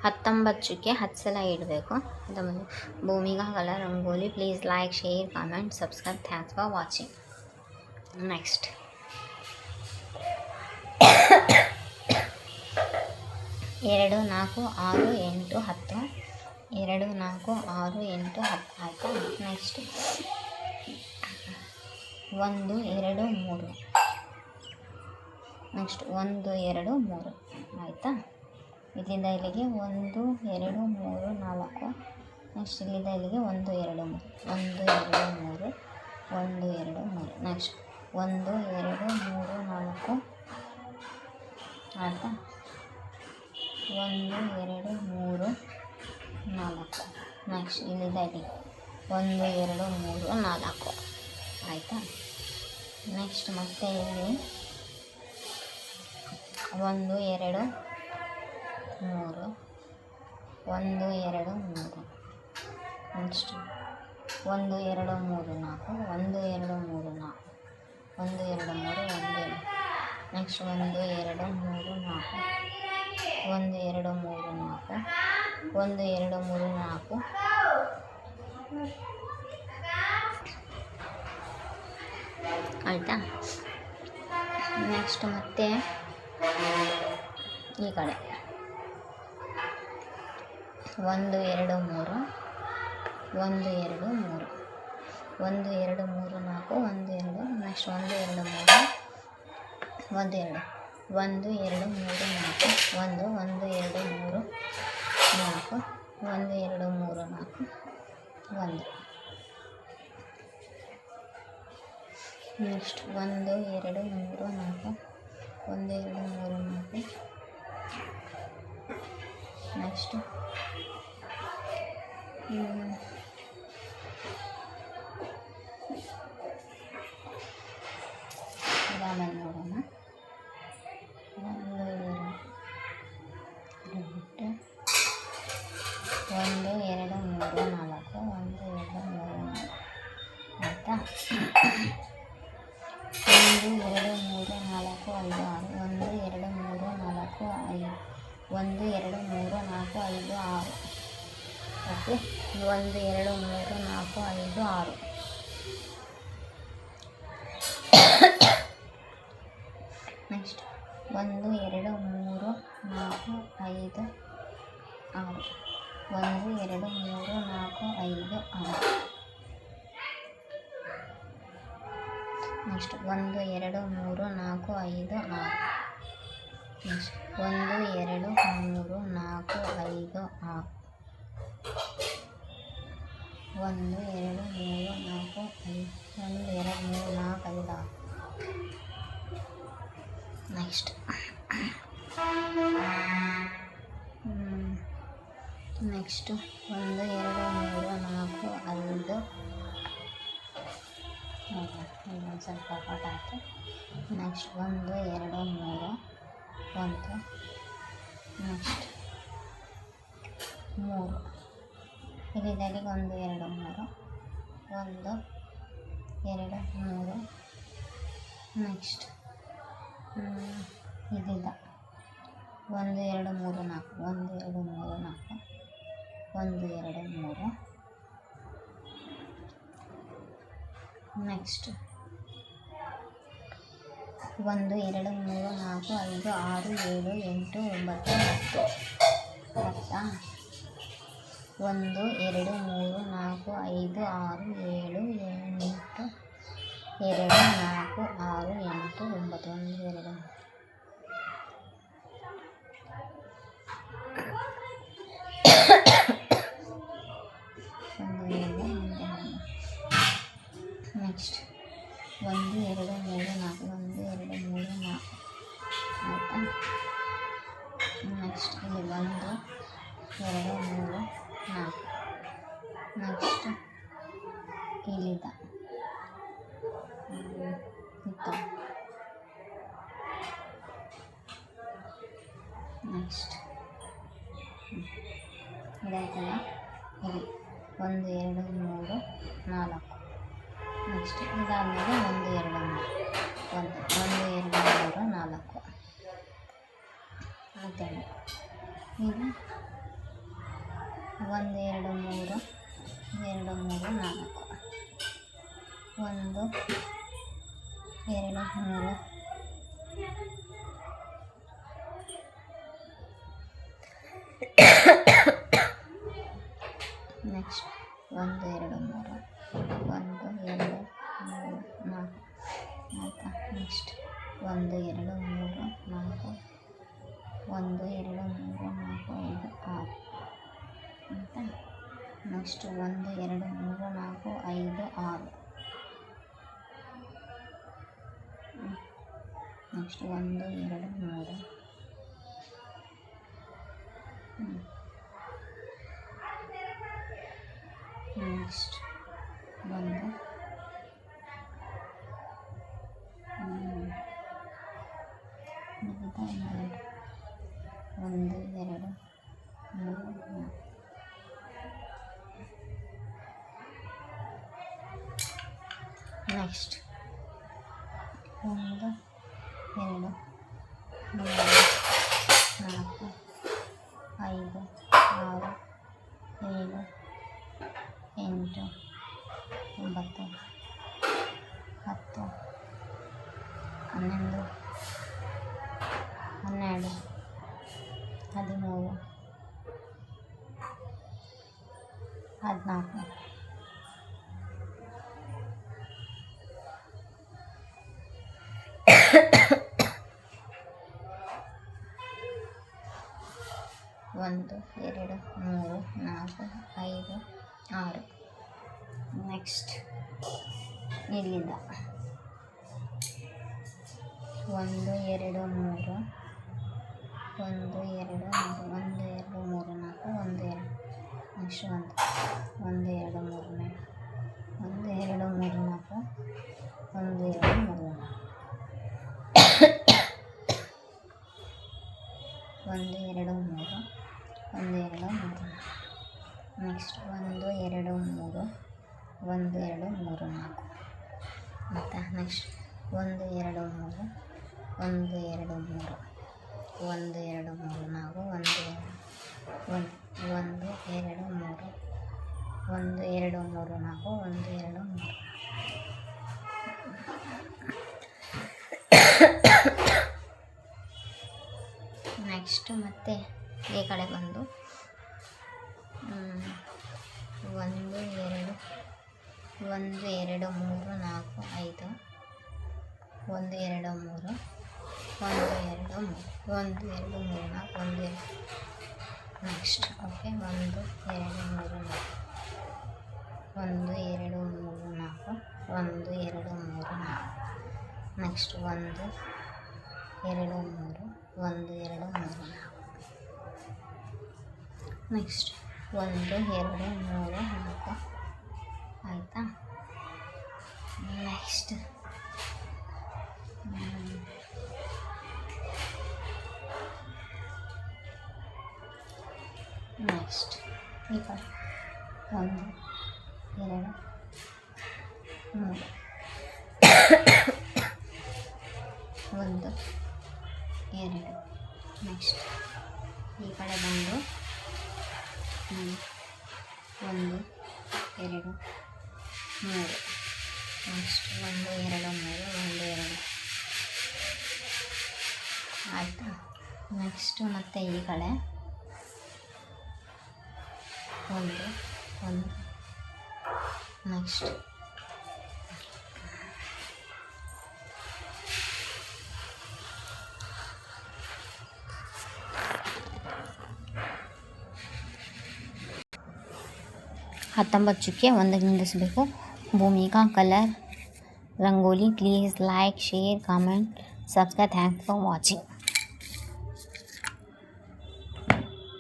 19 ಚುಕ್ಕೆ 10 ಸಲ ಇಡಬೇಕು ಅಂತ ಬಂದು ಭೂಮಿಗಾ colour rangoli. Please like, share, comment, subscribe. Thanks for watching. Next 2, 4, 6, 8, 10. 2, 4, 6, 8, 10 ಆಯಿತಾ. ನೆಕ್ಸ್ಟ್ 1, 2, 3. ನೆಕ್ಸ್ಟ್ 1, 2, 3 ಆಯಿತಾ. ಇಲ್ಲಿಂದ ಇಲ್ಲಿಗೆ 1, 2, 3, 4. ನೆಕ್ಸ್ಟ್ ಇಲ್ಲಿಂದ ಇಲ್ಲಿಗೆ 1, 2, 3, 1, 2, 3, 1, 2, 3. ನೆಕ್ಸ್ಟ್ 1, 2, 3, 4 ಆಯಿತಾ. 1, 2, 3, 4. ನೆಕ್ಸ್ಟ್ ಇಲ್ಲಿಂದ ಇಲ್ಲಿಗೆ 1, 2, 3, 4 ಆಯಿತಾ. ನೆಕ್ಸ್ಟ್ ಮತ್ತೆ ಇಲ್ಲಿ 1, 2, 3, 1, 2, 3. ನೆಕ್ಸ್ಟ್ 1, 2, 3, 4, 1, 2, 3, 4, 1, 2, 3, 1. ನೆಕ್ಸ್ಟ್ 1, 2, 3, 4, 1, 2, 3, 4, 1, 2, 3, 4 ಆಯಿತಾ. ನೆಕ್ಸ್ಟ್ ಮತ್ತೆ ಈ ಕಡೆ 1, 2, 3, 1, 2, 3, 1, 2, 3, 4, 1, 2. ನೆಕ್ಸ್ಟ್ 1, 2, 3, 1, 2, 1, 2, 3, 4, 1, 1, 2, 3, 4, 1, 2, 3, 4, 1. ನೆಕ್ಸ್ಟ್ 1, 2, 3, 4, 1, 2, 3, 4. ನೆಕ್ಸ್ಟ್ ಆಮೇಲೆ ನೋಡೋಣ. 1, 2 ಬಿಟ್ಟು 1, 2, 3, 4, 1, 2, 3, 4 ಆಯಿತಾ. 1, 2, 3, 4, 5, 6. 1, 2, 3, 4, 5. 1, 2, 3, 4, 5, 6. Okay. 1, 2, 3, 4, 5, 6. Next 1, 2, 3, 4, 5, 6. 1, 2, 3, 4, 5, 6. Next 1, 2, 3, 4, 5, 6. Next 1, 2, 3, 4, 5, 6. 1, 2, 3, 4, 5. 1, 2, 3, 4, 5, 6. Next next 1, 2, 3, 4, 5. ಇನ್ನೊಂದು ಸ್ವಲ್ಪ ಕಟ್ ಆಯಿತು. ನೆಕ್ಸ್ಟ್ 1, 2, 3 1. ನೆಕ್ಸ್ಟ್ 3 ಇಲ್ಲಿಂದ 1, 2, 3, 1, 2, 3. ನೆಕ್ಸ್ಟ್ ಇಲ್ಲಿಂದ 1, 2, 3, 4, 1, 2, 3, 4, 1, 2, 3. ನೆಕ್ಸ್ಟ್ 1, 2, 3, 4, 5, 6, 7, 8, 9, 10 ಆಯಿತಾ. 1, 2, 3, 4, 5, 6, 7, 8, 2, 4, 6, 8, 9. 1, 2. ನೆಕ್ಸ್ಟ್ 1, 2, 3, 4, 1, 2, 3, 4 ಆಯಿತಾ. ನೆಕ್ಸ್ಟ್ ಇಲ್ಲಿ 1, 2, 3, 4. ನೆಕ್ಸ್ಟ್ ಇಲ್ಲಿಂದ ನೆಕ್ಸ್ಟ್ ಇದಾಯ್ತಲ್ಲ. ಇಲ್ಲಿ 1, 2, 3, 4. ನೆಕ್ಸ್ಟ್ ಇದಾದಮೇಲೆ 1, 2, 3 1, 2, 3, 4 ಆಯ್ತಲ್ಲ. ಈಗ 1 2 3 2 3 4 1 2 3 ನೆಕ್ಸ್ಟ್ 1 2 3 1 2 3 4 ಆಯಿತಾ. ನೆಕ್ಸ್ಟ್ 1 2 3 4 1 2 3 4 5 6 ಆಯಿತಾ. Next 1 2 3 4 5 6 next 1 2 3 next 1 1 2 3 next 1 2 3 4 5 6 7 8 9 10 11 12 13 14 1 2 3 4 5 6 next ಇಲ್ಲಿಂದ 1 2 3 1 2 3 1 2 3 4 1 2 ನೆಕ್ಸ್ಟ್ 1 2 3 1 2 3 4 1 2 3 4 1 2 3 1 2 3 ನೆಕ್ಸ್ಟ್ 1 2 3 1 2 3 4 ಮತ್ತು ನೆಕ್ಸ್ಟ್ 1 2 3 1 2 3 1 2 3 4 1 2 3 1 2 3 4 1 2 3 ನೆಕ್ಸ್ಟ್ ಮತ್ತೆ ಈ ಕಡೆ ಬಂದು 1 2 1 2 3 4 5 1 2 3 1 2 3 1 2 3 4 1 2 ನೆಕ್ಸ್ಟ್ ಓಕೆ 1 2 3 4 1 2 3 4 1 2 3 4 ನೆಕ್ಸ್ಟ್ 1 2 3 1 2 3 4 ನೆಕ್ಸ್ಟ್ 1 2 3 4 ಆಯಿತಾ. ನೆಕ್ಸ್ಟ್ ನೆಕ್ಸ್ಟ್ ಈ ಕಡೆ 1 2 3 1 2 ನೆಕ್ಸ್ಟ್ ಈ ಕಡೆ ಬಂದು 1 2 3 ನೆಕ್ಸ್ಟ್ 1 2 3 1 2 ಆಯಿತಾ. ನೆಕ್ಸ್ಟು ಮತ್ತು ಈ ಕಡೆ 1 1 ನೆಕ್ಸ್ಟ್ ಹತ್ತೊಂಬತ್ತು ಚುಕ್ಕೆ ಒಂದಕ್ಕೆ ನಿಲ್ಲಿಸಬೇಕು. Bhoomika colour rangoli. Please like, share, comment, subscribe. Thanks for watching.